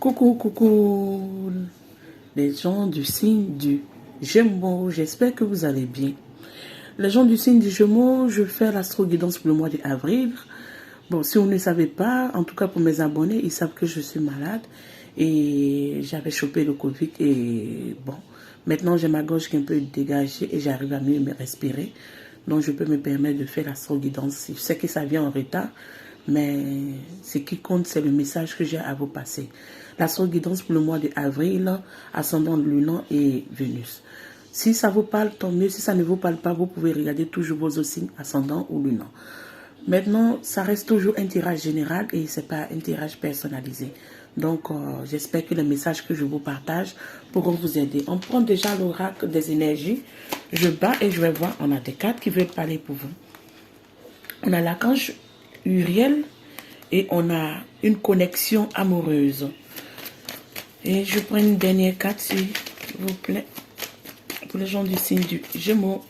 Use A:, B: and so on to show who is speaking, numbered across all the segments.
A: Coucou, coucou, les gens du signe du Gémeaux, j'espère que vous allez bien. Les gens du signe du Gémeaux, je fais l'astro-guidance pour le mois d'avril. Bon, si vous ne savez pas, en tout cas pour mes abonnés, ils savent que je suis malade et j'avais chopé le Covid et bon, maintenant j'ai ma gorge qui est un peu dégagée et j'arrive à mieux me respirer. Donc je peux me permettre de faire l'astro-guidance. Je sais que ça vient en retard, mais ce qui compte, c'est le message que j'ai à vous passer. L'astro-guidance pour le mois d'avril, ascendant lunan et Vénus. Si ça vous parle, tant mieux. Si ça ne vous parle pas, vous pouvez regarder toujours vos signes ascendant ou lunan. Maintenant, ça reste toujours un tirage général et ce n'est pas un tirage personnalisé. Donc, j'espère que les messages que je vous partage pourront vous aider. On prend déjà l'oracle des énergies. Je bats et je vais voir. On a des cartes qui veulent parler pour vous. On a l'archange Uriel et on a une connexion amoureuse. Et je prends une dernière carte, s'il vous plaît, pour les gens du signe du Gémeaux.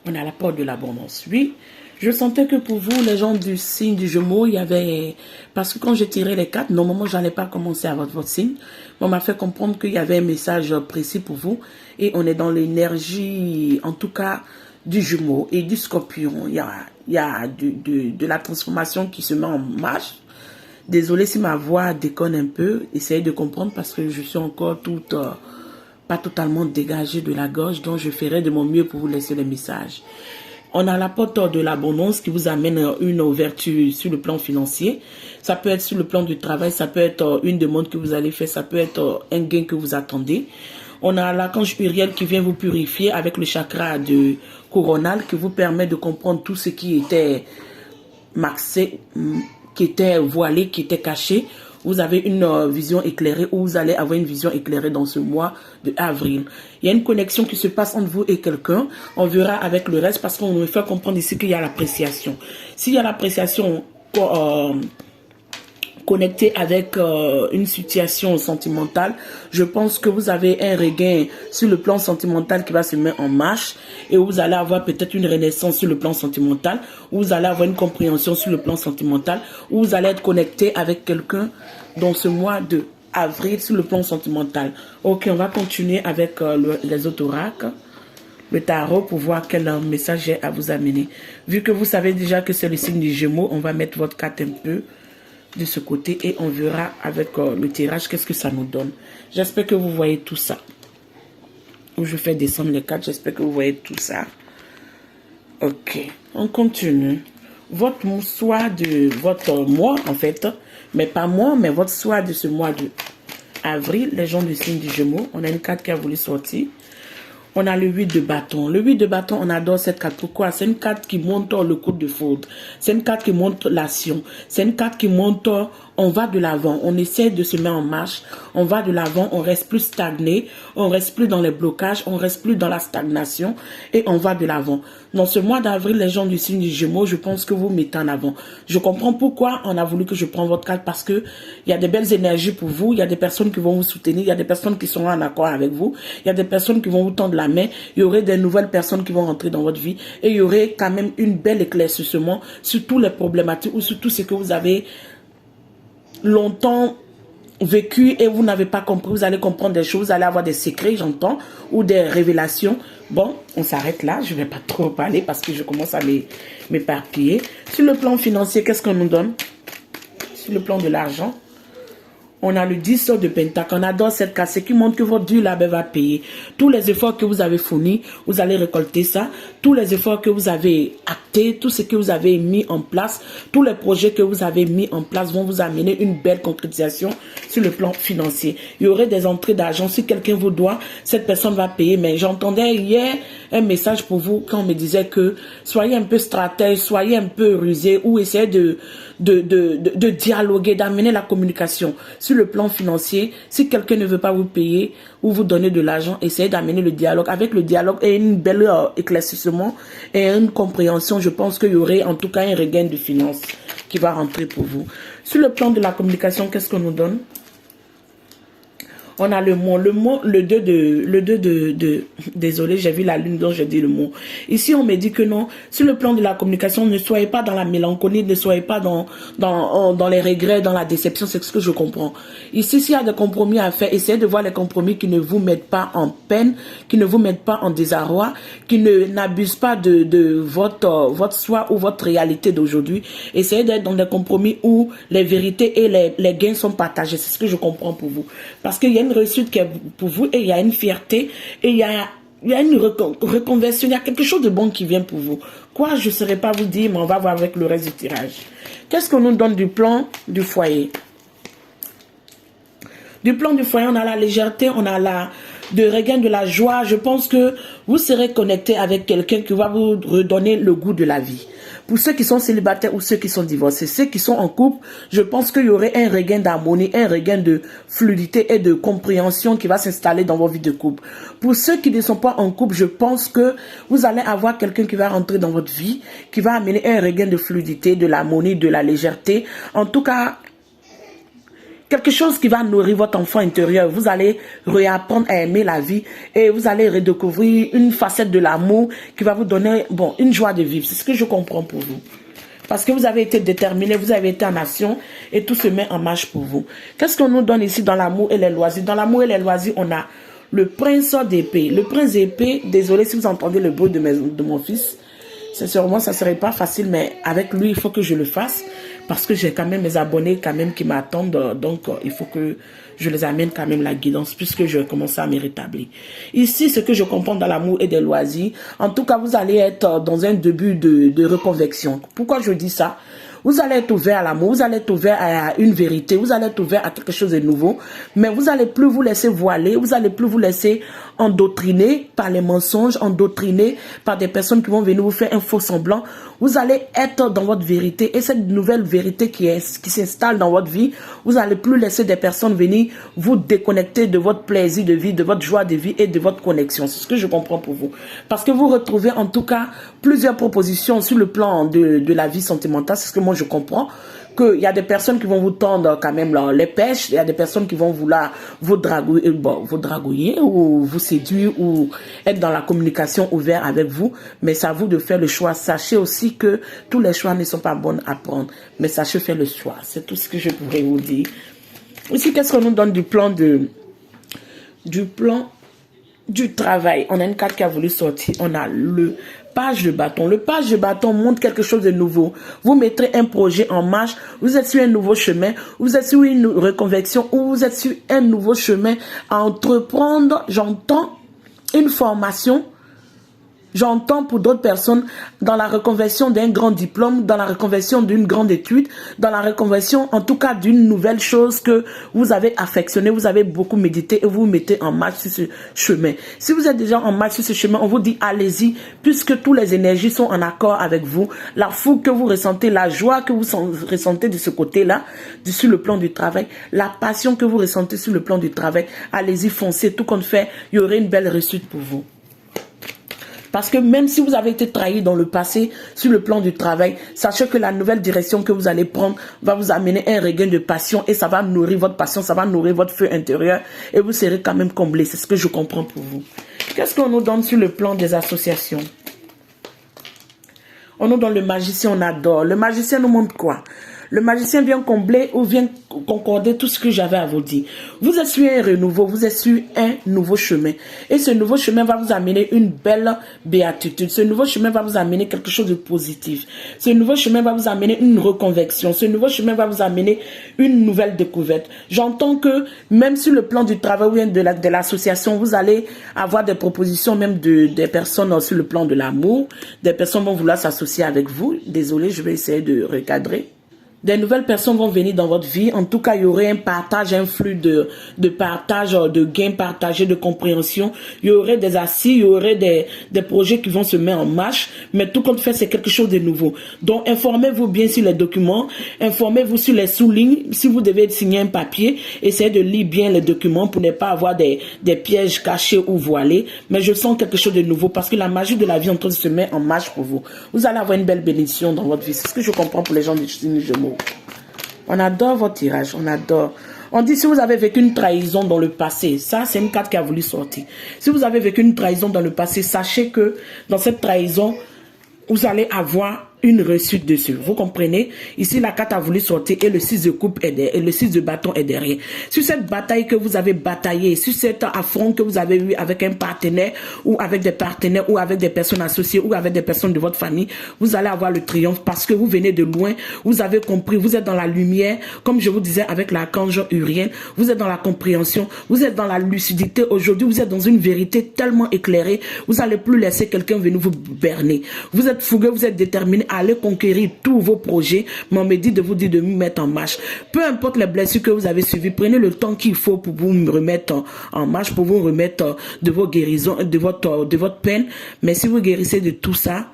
A: On a la porte de l'abondance. Oui, je sentais que pour vous, les gens du signe du Gémeaux, il y avait... Parce que quand j'ai tiré les cartes, normalement, je n'allais pas commencer avec votre signe. On m'a fait comprendre qu'il y avait un message précis pour vous. Et on est dans l'énergie, en tout cas, du Gémeaux et du Scorpion. Il y a de la transformation qui se met en marche. Désolée si ma voix déconne un peu. Essayez de comprendre parce que je suis encore toute... pas totalement dégagée de la gorge, donc je ferai de mon mieux pour vous laisser les messages. On a la porte de l'abondance qui vous amène une ouverture sur le plan financier. Ça peut être sur le plan du travail, ça peut être une demande que vous allez faire, ça peut être un gain que vous attendez. On a l'archange Uriel qui vient vous purifier avec le chakra de coronal qui vous permet de comprendre tout ce qui était maxé, qui était voilé, qui était caché. Vous avez une vision éclairée ou vous allez avoir une vision éclairée dans ce mois d'avril. Il y a une connexion qui se passe entre vous et quelqu'un. On verra avec le reste parce qu'on me fait comprendre ici qu'il y a l'appréciation. S'il y a l'appréciation connectée avec une situation sentimentale, je pense que vous avez un regain sur le plan sentimental qui va se mettre en marche et vous allez avoir peut-être une renaissance sur le plan sentimental, ou vous allez avoir une compréhension sur le plan sentimental, ou vous allez être connecté avec quelqu'un dans ce mois de avril sur le plan sentimental. Ok, on va continuer avec les autres oracles, le tarot, pour voir quel message j'ai à vous amener. Vu que vous savez déjà que c'est le signe du Gémeaux, on va mettre votre carte un peu de ce côté et on verra avec le tirage qu'est-ce que ça nous donne. J'espère que vous voyez tout ça. Où je fais descendre les cartes, j'espère que vous voyez tout ça. Ok, on continue. Votre soir de votre mois, en fait, mais pas moi, mais votre soir de ce mois de avril, les gens du signe du Gémeaux, on a une carte qui a voulu sortir. On a le 8 de bâton. Le 8 de bâton, on adore cette carte. Pourquoi? C'est une carte qui montre le coup de foudre. C'est une carte qui montre l'action. C'est une carte qui montre on va de l'avant. On essaie de se mettre en marche. On va de l'avant. On reste plus stagné. On reste plus dans les blocages. On reste plus dans la stagnation. Et on va de l'avant. Dans ce mois d'avril, les gens du signe du Gémeaux, je pense que vous mettez en avant. Je comprends pourquoi on a voulu que je prenne votre carte parce que il y a des belles énergies pour vous. Il y a des personnes qui vont vous soutenir. Il y a des personnes qui sont en accord avec vous. Il y a des personnes qui vont vous tendre la main. Il y aurait des nouvelles personnes qui vont rentrer dans votre vie. Et il y aurait quand même une belle éclaircissement sur toutes les problématiques ou sur tout ce que vous avez longtemps vécu et vous n'avez pas compris. Vous allez comprendre des choses, vous allez avoir des secrets, j'entends, ou des révélations. Bon, on s'arrête là. Je ne vais pas trop parler parce que je commence à m'éparpiller. Sur le plan financier, qu'est-ce qu'on nous donne? Sur le plan de l'argent, on a le 10 de Pentacle. On adore cette carte. Ce qui montre que votre dur labeur va payer. Tous les efforts que vous avez fournis, vous allez récolter ça. Tous les efforts que vous avez actés, tout ce que vous avez mis en place, tous les projets que vous avez mis en place vont vous amener une belle concrétisation sur le plan financier. Il y aurait des entrées d'argent. Si quelqu'un vous doit, cette personne va payer. Mais j'entendais hier un message pour vous quand on me disait que soyez un peu stratège, soyez un peu rusé ou essayez de dialoguer, d'amener la communication. Sur le plan financier, si quelqu'un ne veut pas vous payer ou vous donner de l'argent, essayez d'amener le dialogue. Avec le dialogue et une belle éclaircissement et une compréhension, je pense qu'il y aurait en tout cas un regain de finances qui va rentrer pour vous. Sur le plan de la communication, qu'est-ce qu'on nous donne? On a le mot, le 2 désolé, j'ai vu la lune dont je dis le mot. Ici, on me dit que non, sur le plan de la communication, ne soyez pas dans la mélancolie, ne soyez pas dans les regrets, dans la déception, c'est ce que je comprends. Ici, s'il y a des compromis à faire, essayez de voir les compromis qui ne vous mettent pas en peine, qui ne vous mettent pas en désarroi, qui n'abusent pas de votre soi ou votre réalité d'aujourd'hui. Essayez d'être dans des compromis où les vérités et les gains sont partagés. C'est ce que je comprends pour vous. Parce qu'il y a une réussite qui est pour vous et il y a une fierté et il y a une reconversion, il y a quelque chose de bon qui vient pour vous. Quoi, je ne saurais pas vous dire, mais on va voir avec le reste du tirage. Qu'est-ce qu'on nous donne du plan du foyer? Du plan du foyer, on a la légèreté, on a de regain de la joie. Je pense que vous serez connecté avec quelqu'un qui va vous redonner le goût de la vie. Pour ceux qui sont célibataires ou ceux qui sont divorcés, ceux qui sont en couple, je pense qu'il y aurait un regain d'harmonie, un regain de fluidité et de compréhension qui va s'installer dans vos vies de couple. Pour ceux qui ne sont pas en couple, je pense que vous allez avoir quelqu'un qui va rentrer dans votre vie, qui va amener un regain de fluidité, de l'harmonie, de la légèreté. En tout cas, quelque chose qui va nourrir votre enfant intérieur. Vous allez réapprendre à aimer la vie et vous allez redécouvrir une facette de l'amour qui va vous donner, une joie de vivre. C'est ce que je comprends pour vous. Parce que vous avez été déterminé, vous avez été en action et tout se met en marche pour vous. Qu'est-ce qu'on nous donne ici dans l'amour et les loisirs? Dans l'amour et les loisirs, on a le prince d'épée. Le prince d'épée, désolé si vous entendez le bruit de mon fils. Sincèrement, ça ne serait pas facile, mais avec lui, il faut que je le fasse. Parce que j'ai quand même mes abonnés qui m'attendent. Donc, il faut que je les amène quand même la guidance puisque je commence à me rétablir. Ici, ce que je comprends dans l'amour et des loisirs, en tout cas, vous allez être dans un début de reconversion. Pourquoi je dis ça? Vous allez être ouvert à l'amour, vous allez être ouvert à une vérité, vous allez être ouvert à quelque chose de nouveau, mais vous allez plus vous laisser voiler, vous allez plus vous laisser endoctriner par les mensonges, endoctriner par des personnes qui vont venir vous faire un faux semblant. Vous allez être dans votre vérité et cette nouvelle vérité qui s'installe dans votre vie, vous allez plus laisser des personnes venir vous déconnecter de votre plaisir de vie, de votre joie de vie et de votre connexion. C'est ce que je comprends pour vous. Parce que vous retrouvez en tout cas plusieurs propositions sur le plan de la vie sentimentale. C'est ce que moi je comprends. Qu'il y a des personnes qui vont vous tendre quand même les pêches, il y a des personnes qui vont vouloir vous dragouiller ou vous séduire ou être dans la communication ouverte avec vous, mais c'est à vous de faire le choix. Sachez aussi que tous les choix ne sont pas bons à prendre, mais sachez faire le choix. C'est tout ce que je pourrais vous dire. Ici, qu'est-ce qu'on nous donne du plan du travail? On a une carte qui a voulu sortir, on a le page de bâton. Le page de bâton montre quelque chose de nouveau. Vous mettrez un projet en marche, vous êtes sur un nouveau chemin, vous êtes sur une reconversion ou vous êtes sur un nouveau chemin à entreprendre. J'entends une formation. J'entends pour d'autres personnes dans la reconversion d'un grand diplôme, dans la reconversion d'une grande étude, dans la reconversion en tout cas d'une nouvelle chose que vous avez affectionné, vous avez beaucoup médité et vous vous mettez en marche sur ce chemin. Si vous êtes déjà en marche sur ce chemin, on vous dit allez-y puisque toutes les énergies sont en accord avec vous. La fougue que vous ressentez, la joie que vous ressentez de ce côté-là, sur le plan du travail, la passion que vous ressentez sur le plan du travail, allez-y, foncez, tout compte fait, il y aurait une belle réussite pour vous. Parce que même si vous avez été trahi dans le passé sur le plan du travail, sachez que la nouvelle direction que vous allez prendre va vous amener un regain de passion et ça va nourrir votre passion, ça va nourrir votre feu intérieur et vous serez quand même comblé. C'est ce que je comprends pour vous. Qu'est-ce qu'on nous donne sur le plan des associations? On nous donne le magicien, on adore. Le magicien nous montre quoi? Le magicien vient combler ou vient concorder tout ce que j'avais à vous dire. Vous êtes sur un renouveau, vous êtes sur un nouveau chemin. Et ce nouveau chemin va vous amener une belle béatitude. Ce nouveau chemin va vous amener quelque chose de positif. Ce nouveau chemin va vous amener une reconversion. Ce nouveau chemin va vous amener une nouvelle découverte. J'entends que même sur le plan du travail ou de l'association, vous allez avoir des propositions même des personnes sur le plan de l'amour. Des personnes vont vouloir s'associer avec vous. Désolé, je vais essayer de recadrer. Des nouvelles personnes vont venir dans votre vie. En tout cas, il y aurait un partage, un flux de partage, de gains partagés, de compréhension. Il y aurait des assises, il y aurait des projets qui vont se mettre en marche. Mais tout compte fait, c'est quelque chose de nouveau. Donc, informez-vous bien sur les documents. Informez-vous sur les sous-lignes. Si vous devez signer un papier, essayez de lire bien les documents pour ne pas avoir des pièges cachés ou voilés. Mais je sens quelque chose de nouveau parce que la magie de la vie est en train de se mettre en marche pour vous. Vous allez avoir une belle bénédiction dans votre vie. C'est ce que je comprends pour les gens du signe Gémeaux. On adore votre tirage, on adore. On dit si vous avez vécu une trahison dans le passé, ça c'est une carte qui a voulu sortir. Si vous avez vécu une trahison dans le passé, sachez que dans cette trahison, vous allez avoir une réussite dessus. Vous comprenez? Ici, la carte a voulu sortir et le 6 de coupe est derrière, et le 6 de bâton est derrière. Sur cette bataille que vous avez bataillé, sur cet affront que vous avez eu avec un partenaire ou avec des partenaires ou avec des personnes associées ou avec des personnes de votre famille, vous allez avoir le triomphe parce que vous venez de loin, vous avez compris, vous êtes dans la lumière, comme je vous disais avec l'archange Uriel, vous êtes dans la compréhension, vous êtes dans la lucidité. Aujourd'hui, vous êtes dans une vérité tellement éclairée, vous n'allez plus laisser quelqu'un venir vous berner. Vous êtes fougueux, vous êtes déterminé à aller conquérir tous vos projets, mais on me dit de vous dire de vous mettre en marche. Peu importe les blessures que vous avez suivies, prenez le temps qu'il faut pour vous remettre en marche, pour vous remettre de vos guérisons, de votre peine. Mais si vous guérissez de tout ça,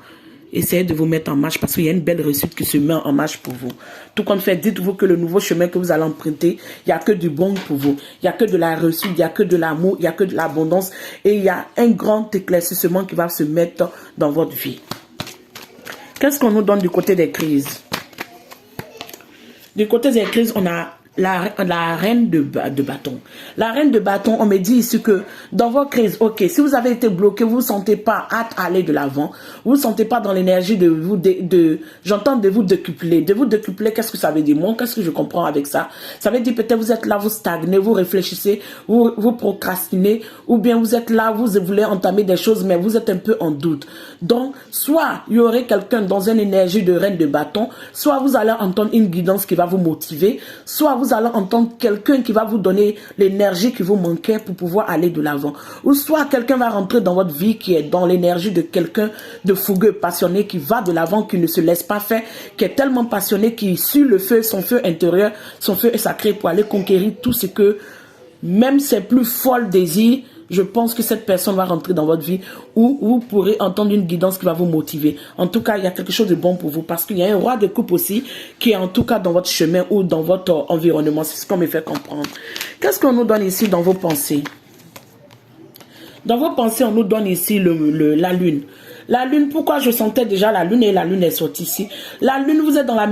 A: essayez de vous mettre en marche parce qu'il y a une belle réussite qui se met en marche pour vous. Tout compte fait, dites-vous que le nouveau chemin que vous allez emprunter, il n'y a que du bon pour vous. Il n'y a que de la réussite, il n'y a que de l'amour, il n'y a que de l'abondance et il y a un grand éclaircissement qui va se mettre dans votre vie. Qu'est-ce qu'on nous donne du côté des crises? Du côté des crises, on a la reine de bâton. La reine de bâton, on me dit ici que dans vos crises, ok, si vous avez été bloqué, vous ne sentez pas hâte à aller de l'avant, vous ne sentez pas dans l'énergie de vous, j'entends de vous décupler. De vous décupler, qu'est-ce que ça veut dire? Moi, qu'est-ce que je comprends avec ça? Ça veut dire peut-être vous êtes là, vous stagnez, vous réfléchissez, vous procrastinez, ou bien vous êtes là, vous voulez entamer des choses, mais vous êtes un peu en doute. Donc, soit il y aurait quelqu'un dans une énergie de reine de bâton, soit vous allez entendre une guidance qui va vous motiver, soit vous allez entendre quelqu'un qui va vous donner l'énergie qui vous manquait pour pouvoir aller de l'avant. Ou soit quelqu'un va rentrer dans votre vie qui est dans l'énergie de quelqu'un de fougueux, passionné, qui va de l'avant, qui ne se laisse pas faire, qui est tellement passionné, qui suit le feu, son feu intérieur, son feu est sacré pour aller conquérir tout ce que, même ses plus folles désirs, je pense que cette personne va rentrer dans votre vie où vous pourrez entendre une guidance qui va vous motiver. En tout cas, il y a quelque chose de bon pour vous parce qu'il y a un roi de coupe aussi qui est en tout cas dans votre chemin ou dans votre environnement. C'est ce qu'on me fait comprendre. Qu'est-ce qu'on nous donne ici dans vos pensées? Dans vos pensées, on nous donne ici la lune. La lune, pourquoi je sentais déjà la lune et la lune est sortie ici? La lune, vous êtes dans la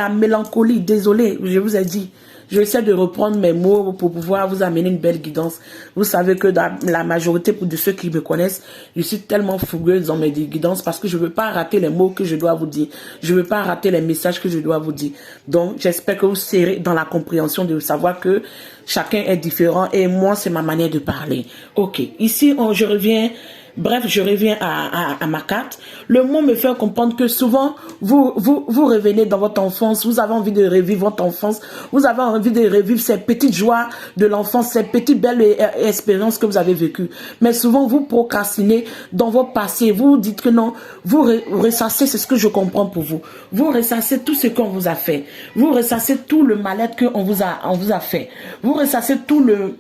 A: mélancolie. Désolé, je vous ai dit. J'essaie de reprendre mes mots pour pouvoir vous amener une belle guidance. Vous savez que dans la majorité de ceux qui me connaissent, je suis tellement fougueuse dans mes guidances parce que je ne veux pas rater les mots que je dois vous dire. Je ne veux pas rater les messages que je dois vous dire. Donc, j'espère que vous serez dans la compréhension de savoir que chacun est différent et moi, c'est ma manière de parler. Ok, ici, je reviens... Bref, je reviens à ma carte. Le mot me fait comprendre que souvent, vous revenez dans votre enfance, vous avez envie de revivre votre enfance, vous avez envie de revivre ces petites joies de l'enfance, ces petites belles expériences que vous avez vécues. Mais souvent, vous procrastinez dans votre passé, vous dites que non, vous ressassez, c'est ce que je comprends pour vous. Vous ressassez tout ce qu'on vous a fait. Vous ressassez tout le mal-être qu'on vous a fait. Vous ressassez tout le...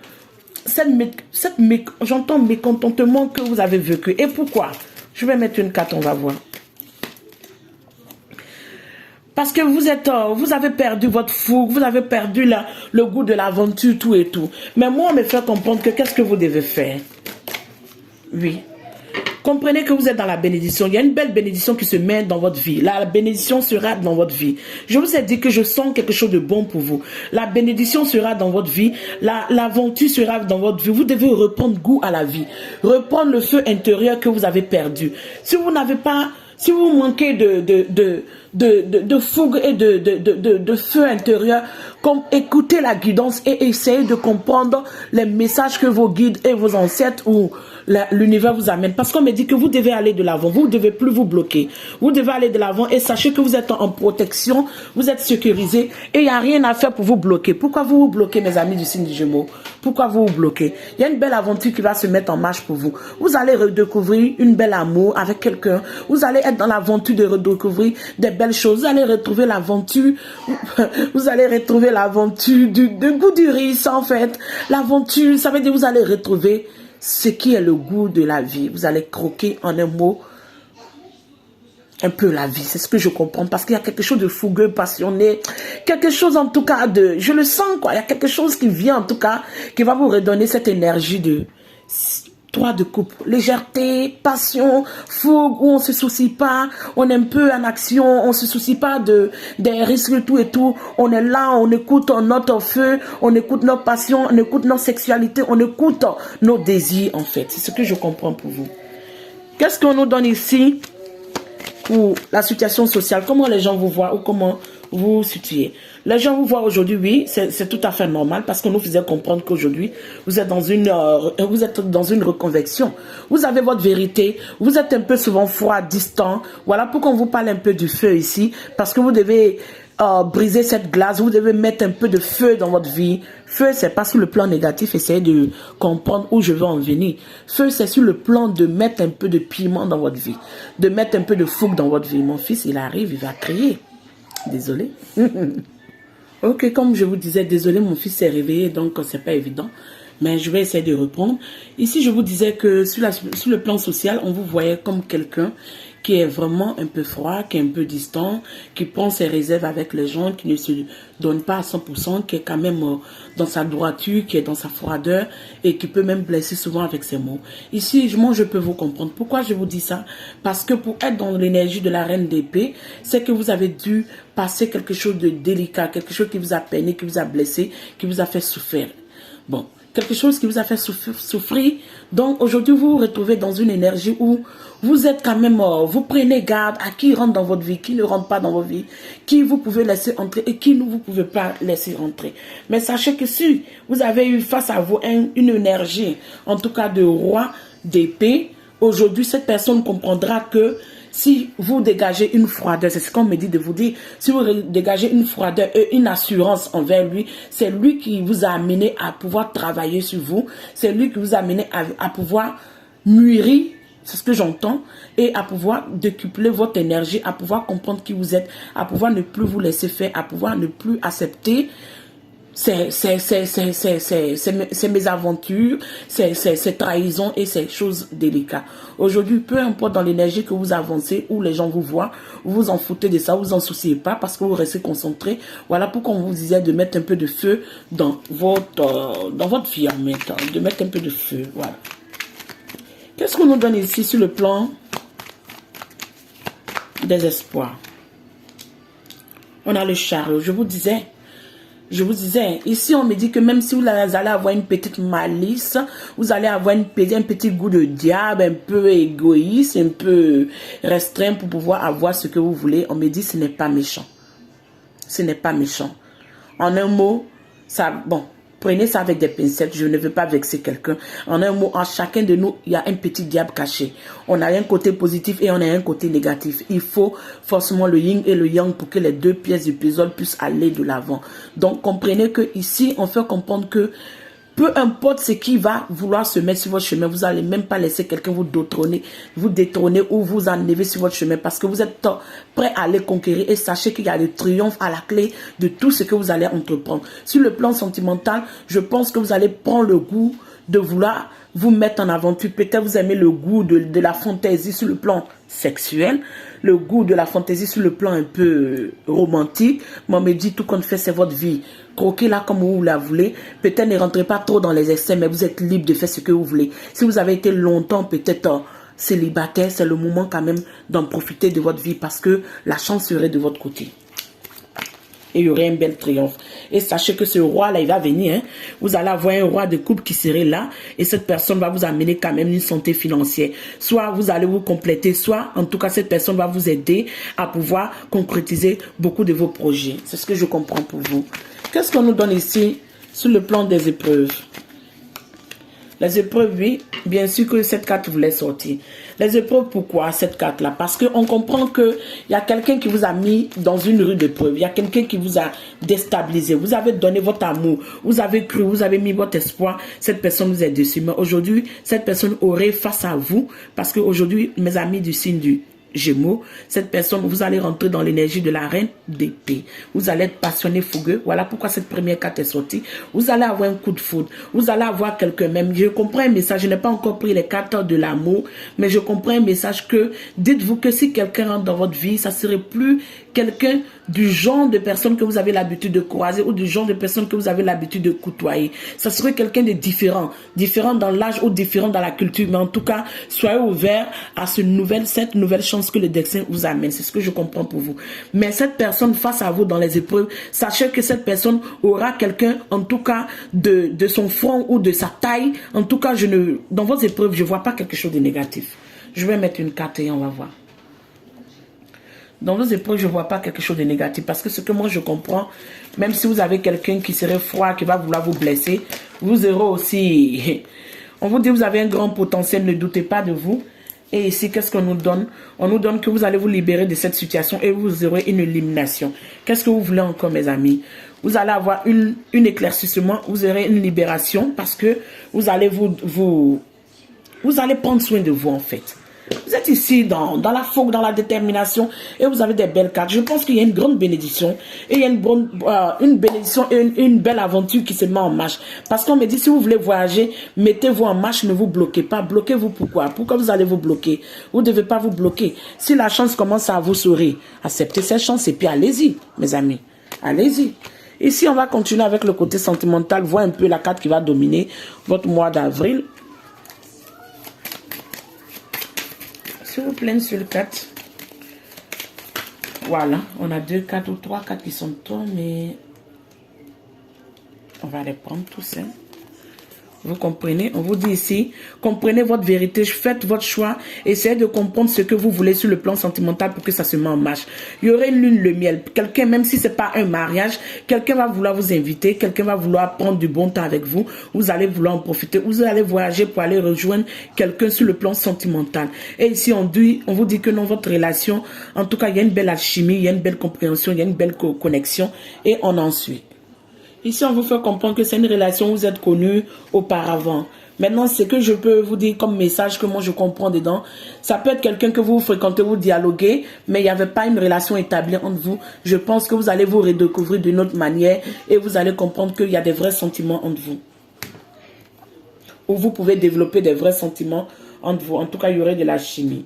A: J'entends mécontentement que vous avez vécu. Et pourquoi? Je vais mettre une carte, on va voir. Parce que vous avez perdu votre fougue, vous avez perdu le goût de l'aventure, tout et tout. Mais moi, on me fait comprendre que qu'est-ce que vous devez faire? Oui. Comprenez que vous êtes dans la bénédiction. Il y a une belle bénédiction qui se met dans votre vie. La bénédiction sera dans votre vie. Je vous ai dit que je sens quelque chose de bon pour vous. La bénédiction sera dans votre vie. L'aventure sera dans votre vie. Vous devez reprendre goût à la vie. Reprendre le feu intérieur que vous avez perdu. Si vous n'avez pas... Si vous manquez de fougue et de feu intérieur, écoutez la guidance et essayez de comprendre les messages que vos guides et vos ancêtres ou l'univers vous amène. Parce qu'on me dit que vous devez aller de l'avant. Vous ne devez plus vous bloquer. Vous devez aller de l'avant et sachez que vous êtes en protection. Vous êtes sécurisé et il n'y a rien à faire pour vous bloquer. Pourquoi vous vous bloquez, mes amis du signe du Gémeaux? Pourquoi vous vous bloquez? Il y a une belle aventure qui va se mettre en marche pour vous. Vous allez redécouvrir une belle amour avec quelqu'un. Vous allez être dans l'aventure de redécouvrir des belles choses. Vous allez retrouver l'aventure. Vous allez retrouver l'aventure du goût du riz, en fait. L'aventure, ça veut dire que vous allez retrouver ce qui est le goût de la vie. Vous allez croquer en un mot un peu la vie. C'est ce que je comprends parce qu'il y a quelque chose de fougueux, passionné, quelque chose en tout cas de... Je le sens quoi. Il y a quelque chose qui vient en tout cas qui va vous redonner cette énergie de... 3 de coupe, légèreté, passion, fougue, où on se soucie pas, on est un peu en action, on se soucie pas des risques, tout et tout. On est là, on écoute notre feu, on écoute notre passion, on écoute notre sexualité, on écoute nos désirs, en fait. C'est ce que je comprends pour vous. Qu'est-ce qu'on nous donne ici pour la situation sociale? Comment les gens vous voient ou comment vous vous situez? Les gens vous voient aujourd'hui, oui, c'est tout à fait normal parce qu'on nous faisait comprendre qu'aujourd'hui, vous êtes dans une reconversion. Vous avez votre vérité, vous êtes un peu souvent froid, distant. Voilà pourquoi on vous parle un peu du feu ici, parce que vous devez briser cette glace, vous devez mettre un peu de feu dans votre vie. Feu, c'est pas sur le plan négatif, essayez de comprendre où je veux en venir. Feu, c'est sur le plan de mettre un peu de piment dans votre vie, de mettre un peu de fougue dans votre vie. Mon fils, il arrive, il va crier. Désolé. Ok, comme je vous disais, désolé, mon fils s'est réveillé, donc c'est pas évident. Mais je vais essayer de reprendre. Ici, je vous disais que sur le plan social, on vous voyait comme quelqu'un qui est vraiment un peu froid, qui est un peu distant, qui prend ses réserves avec les gens, qui ne se donne pas à 100%, qui est quand même dans sa droiture, qui est dans sa froideur et qui peut même blesser souvent avec ses mots. Ici, moi, je peux vous comprendre. Pourquoi je vous dis ça? Parce que pour être dans l'énergie de la reine d'épée, c'est que vous avez dû passer quelque chose de délicat, quelque chose qui vous a peiné, qui vous a blessé, qui vous a fait souffrir. Bon, quelque chose qui vous a fait souffrir. Donc aujourd'hui, vous vous retrouvez dans une énergie où vous êtes quand même, vous prenez garde à qui rentre dans votre vie, qui ne rentre pas dans votre vie, qui vous pouvez laisser entrer et qui ne vous pouvez pas laisser entrer. Mais sachez que si vous avez eu face à vous une énergie, en tout cas de roi d'épée, aujourd'hui, cette personne comprendra que si vous dégagez une froideur, c'est ce qu'on me dit de vous dire, si vous dégagez une froideur et une assurance envers lui, c'est lui qui vous a amené à pouvoir travailler sur vous, c'est lui qui vous a amené à pouvoir mûrir, c'est ce que j'entends, et à pouvoir décupler votre énergie, à pouvoir comprendre qui vous êtes, à pouvoir ne plus vous laisser faire, à pouvoir ne plus accepter ces mésaventures, ces trahisons et ces choses délicates. Aujourd'hui, peu importe dans l'énergie que vous avancez, où les gens vous voient, vous vous en foutez de ça, vous vous en souciez pas parce que vous restez concentré. Voilà pourquoi on vous disait de mettre un peu de feu dans votre vie en même temps, de mettre un peu de feu, voilà. Qu'est-ce qu'on nous donne ici sur le plan des espoirs? On a le chariot, je vous disais, ici on me dit que même si vous allez avoir une petite malice, vous allez avoir un petit goût de diable, un peu égoïste, un peu restreint pour pouvoir avoir ce que vous voulez. On me dit ce n'est pas méchant. Ce n'est pas méchant. En un mot, ça, bon, prenez ça avec des pincettes, je ne veux pas vexer quelqu'un. En un mot, en chacun de nous, il y a un petit diable caché. On a un côté positif et on a un côté négatif. Il faut forcément le yin et le yang pour que les deux pièces du puzzle puissent aller de l'avant. Donc, comprenez que ici, on fait comprendre que peu importe ce qui va vouloir se mettre sur votre chemin, vous n'allez même pas laisser quelqu'un vous détrôner ou vous enlever sur votre chemin parce que vous êtes prêt à les conquérir et sachez qu'il y a le triomphe à la clé de tout ce que vous allez entreprendre. Sur le plan sentimental, je pense que vous allez prendre le goût de vouloir vous mettre en aventure. Peut-être vous aimez le goût de la fantaisie sur le plan sexuel, le goût de la fantaisie sur le plan un peu romantique. Moi, me dit tout compte fait, c'est votre vie. Croquez-la comme vous la voulez. Peut-être ne rentrez pas trop dans les excès, mais vous êtes libre de faire ce que vous voulez. Si vous avez été longtemps peut-être célibataire, c'est le moment quand même d'en profiter de votre vie parce que la chance serait de votre côté. Et il y aurait un bel triomphe. Et sachez que ce roi-là, il va venir. Hein. Vous allez avoir un roi de coupe qui serait là. Et cette personne va vous amener quand même une santé financière. Soit vous allez vous compléter, soit en tout cas cette personne va vous aider à pouvoir concrétiser beaucoup de vos projets. C'est ce que je comprends pour vous. Qu'est-ce qu'on nous donne ici sur le plan des épreuves? Les épreuves, oui, bien sûr que cette carte voulait sortir. Les épreuves, pourquoi cette carte-là? Parce qu'on comprend qu'il y a quelqu'un qui vous a mis dans une rue d'épreuve. Il y a quelqu'un qui vous a déstabilisé. Vous avez donné votre amour. Vous avez cru, vous avez mis votre espoir. Cette personne vous est dessus. Mais aujourd'hui, cette personne aurait face à vous. Parce qu'aujourd'hui, mes amis du signe du Gémeaux, cette personne, vous allez rentrer dans l'énergie de la reine d'épée. Vous allez être passionné, fougueux. Voilà pourquoi cette première carte est sortie. Vous allez avoir un coup de foudre. Vous allez avoir quelqu'un même. Je comprends un message. Je n'ai pas encore pris les cartes de l'amour, mais je comprends un message que dites-vous que si quelqu'un rentre dans votre vie, ça serait plus quelqu'un du genre de personne que vous avez l'habitude de croiser ou du genre de personne que vous avez l'habitude de côtoyer. Ça serait quelqu'un de différent, différent dans l'âge ou différent dans la culture. Mais en tout cas, soyez ouverts à cette nouvelle chance que le destin vous amène. C'est ce que je comprends pour vous. Mais cette personne face à vous dans les épreuves, sachez que cette personne aura quelqu'un, en tout cas, de son front ou de sa taille. En tout cas, dans vos épreuves, je ne vois pas quelque chose de négatif. Je vais mettre une carte et on va voir. Dans vos épreuves, je ne vois pas quelque chose de négatif. Parce que ce que moi, je comprends, même si vous avez quelqu'un qui serait froid, qui va vouloir vous blesser, vous aurez aussi... On vous dit, vous avez un grand potentiel, ne doutez pas de vous. Et ici, qu'est-ce qu'on nous donne? On nous donne que vous allez vous libérer de cette situation et vous aurez une élimination. Qu'est-ce que vous voulez encore, mes amis? Vous allez avoir un éclaircissement, vous aurez une libération parce que vous allez vous allez prendre soin de vous, en fait. Vous êtes ici dans la fougue, dans la détermination et vous avez des belles cartes. Je pense qu'il y a une grande bénédiction et il y a une bénédiction et une belle aventure qui se met en marche. Parce qu'on me dit, si vous voulez voyager, mettez-vous en marche, ne vous bloquez pas. Bloquez-vous pourquoi? Pourquoi vous allez vous bloquer? Vous ne devez pas vous bloquer. Si la chance commence à vous sourire, acceptez cette chance et puis allez-y, mes amis. Allez-y. Ici, on va continuer avec le côté sentimental, voir un peu la carte qui va dominer votre mois d'avril. S'il vous plaît, sur le 4. Voilà, on a 2 cartes ou 3 cartes qui sont trop, mais on va les prendre tous. Hein. Vous comprenez? On vous dit ici, comprenez votre vérité, faites votre choix, essayez de comprendre ce que vous voulez sur le plan sentimental pour que ça se mette en marche. Il y aurait une lune, le miel. Quelqu'un, même si ce n'est pas un mariage, quelqu'un va vouloir vous inviter, quelqu'un va vouloir prendre du bon temps avec vous, vous allez vouloir en profiter, vous allez voyager pour aller rejoindre quelqu'un sur le plan sentimental. Et ici, on vous dit que dans votre relation, en tout cas, il y a une belle alchimie, il y a une belle compréhension, il y a une belle connexion, et on en suit. Ici, on vous fait comprendre que c'est une relation où vous êtes connus auparavant. Maintenant, ce que je peux vous dire comme message que moi je comprends dedans, ça peut être quelqu'un que vous fréquentez, vous dialoguez, mais il n'y avait pas une relation établie entre vous. Je pense que vous allez vous redécouvrir d'une autre manière et vous allez comprendre qu'il y a des vrais sentiments entre vous. Ou vous pouvez développer des vrais sentiments entre vous. En tout cas, il y aurait de la chimie.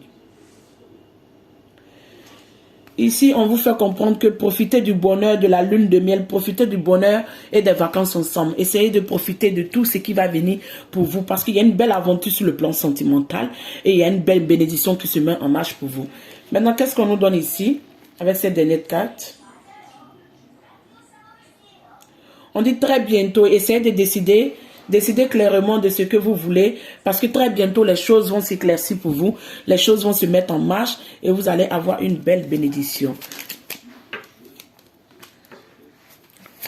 A: Ici, on vous fait comprendre que profitez du bonheur de la lune de miel, profitez du bonheur et des vacances ensemble. Essayez de profiter de tout ce qui va venir pour vous parce qu'il y a une belle aventure sur le plan sentimental et il y a une belle bénédiction qui se met en marche pour vous. Maintenant, qu'est-ce qu'on nous donne ici avec cette dernière carte? On dit très bientôt, essayez de décider clairement de ce que vous voulez parce que très bientôt les choses vont s'éclaircir pour vous, les choses vont se mettre en marche et vous allez avoir une belle bénédiction.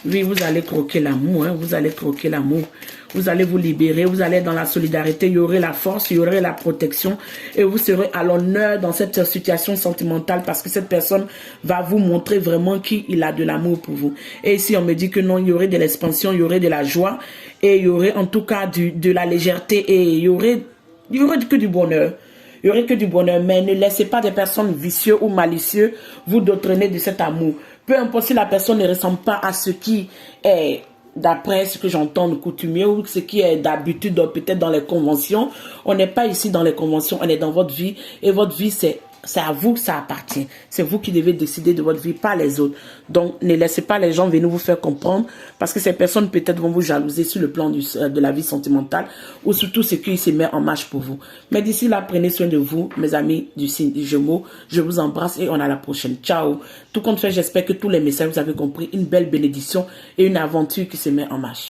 A: Oui, vous allez croquer l'amour, hein, vous allez croquer l'amour. Vous allez vous libérer, vous allez dans la solidarité, il y aurait la force, il y aurait la protection et vous serez à l'honneur dans cette situation sentimentale parce que cette personne va vous montrer vraiment qu'il a de l'amour pour vous. Et ici, on me dit que non, il y aurait de l'expansion, il y aurait de la joie et il y aurait en tout cas de la légèreté et il y aurait que du bonheur. Il n'y aurait que du bonheur, mais ne laissez pas des personnes vicieuses ou malicieuses vous détourner de cet amour. Peu importe si la personne ne ressemble pas à ce qui est, d'après ce que j'entends de coutumier ou ce qui est d'habitude, peut-être dans les conventions. On n'est pas ici dans les conventions, on est dans votre vie et votre vie c'est à vous que ça appartient. C'est vous qui devez décider de votre vie, pas les autres. Donc, ne laissez pas les gens venir vous faire comprendre parce que ces personnes peut-être vont vous jalouser sur le plan de la vie sentimentale ou surtout ce qui se met en marche pour vous. Mais d'ici là, prenez soin de vous, mes amis du signe du Gémeaux. Je vous embrasse et on a la prochaine. Ciao. Tout compte fait, j'espère que tous les messages, vous avez compris, une belle bénédiction et une aventure qui se met en marche.